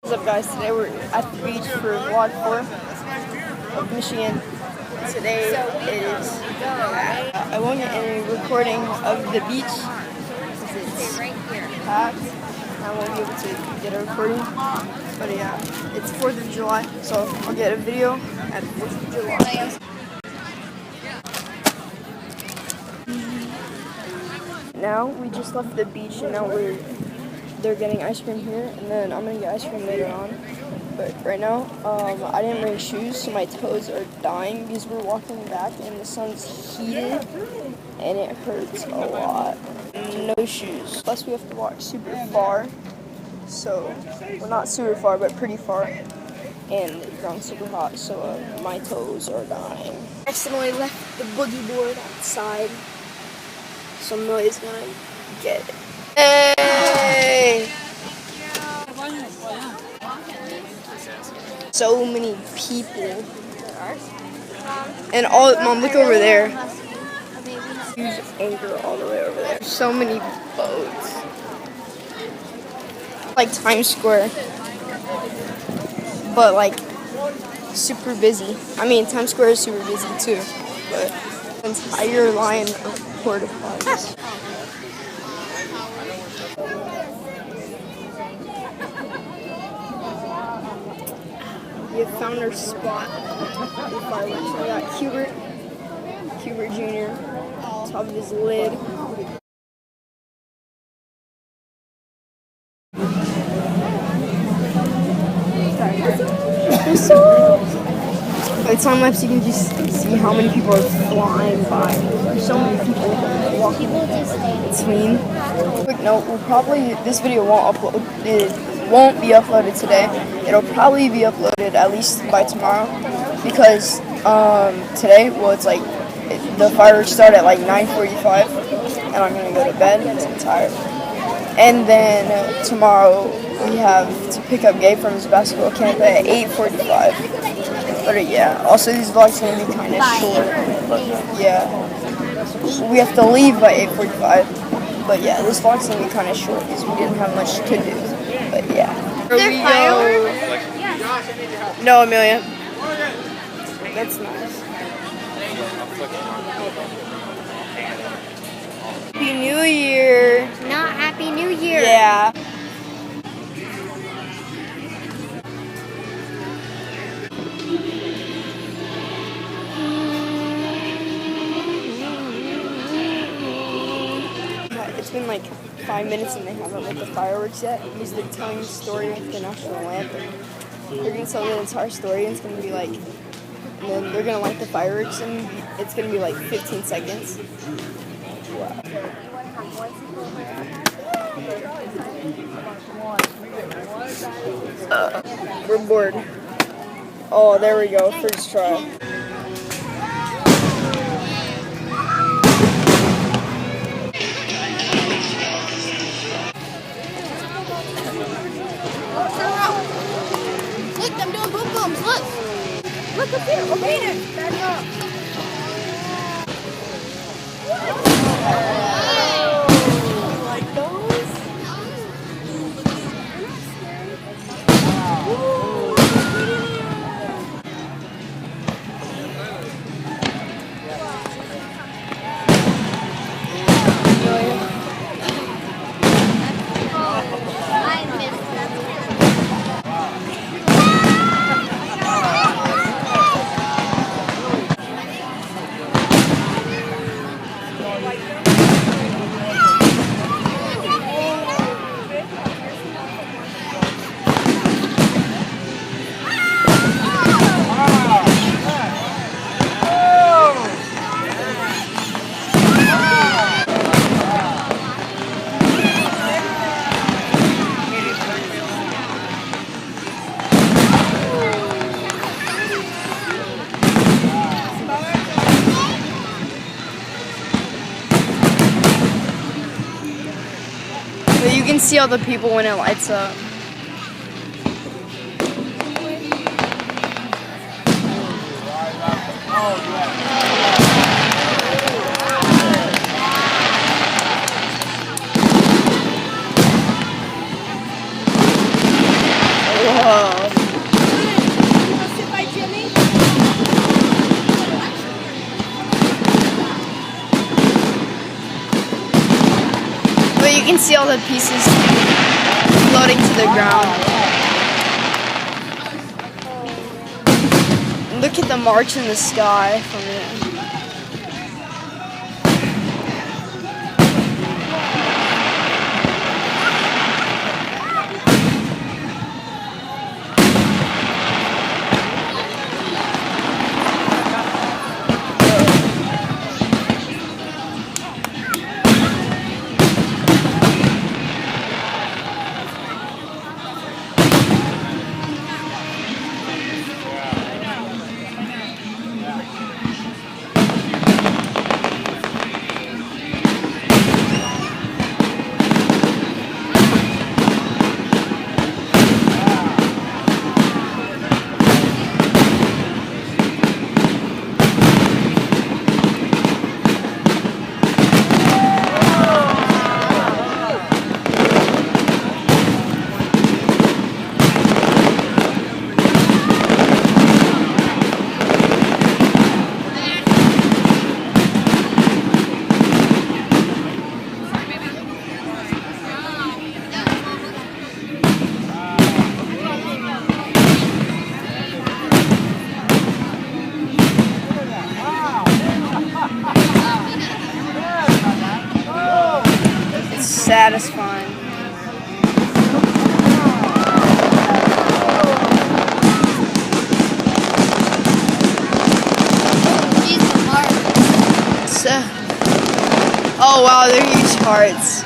What's up, guys? Today we're at the beach for vlog 4 of Michigan. Today it is I won't get any recording of the beach because it's packed. I won't be able to get a recording. But yeah, it's 4th of July, so I'll get a video at 4th of July. Now we just left the beach and now they're getting ice cream here, and then I'm gonna get ice cream later on. But right now, I didn't bring shoes, so my toes are dying because we're walking back and the sun's heated and it hurts a lot. No shoes. Plus we have to walk super far. So, well, not super far, but pretty far. And the ground's super hot, so my toes are dying. I accidentally left the boogie board outside, so Millie's gonna get it. Hey! So many people. And all, Mom, look over there. Huge anchor all the way over there. So many boats. Like Times Square. But like super busy. I mean, Times Square is super busy too. But an entire line of porta potties. We have found our spot. The fireworks. We got Hubert Jr. Top of his lid. By the time lapse, you can just see how many people are flying by. There's so many people walking between. Quick note: this video won't be uploaded today. It'll probably be uploaded at least by tomorrow because today, well, it's like the fireworks start at like 9:45, and I'm gonna go to bed because I'm tired. And then tomorrow we have to pick up Gabe from his basketball camp at 8:45. But yeah, also these vlogs are gonna be kind of short. But yeah, we have to leave by 8:45. But yeah, this vlog's gonna be kind of short because we didn't have much to do. But yeah. Here we go. No, Amelia. That's nice. Happy New Year. Not Happy New Year. Yeah. It's been like 5 minutes and they haven't lit the fireworks yet because they're telling the story of the national anthem. They're going to tell the entire story and it's going to be like, and then they're going to light the fireworks and it's going to be like 15 seconds. Wow. We're bored. Oh, there we go. First try. Look, I'm doing boom booms. Look. Look up here. Okay, back up. Like those? But you can see all the people when it lights up. Wow. see all the pieces floating to the ground. Look at the marks in the sky from it. Satisfying. Oh wow, they're huge hearts.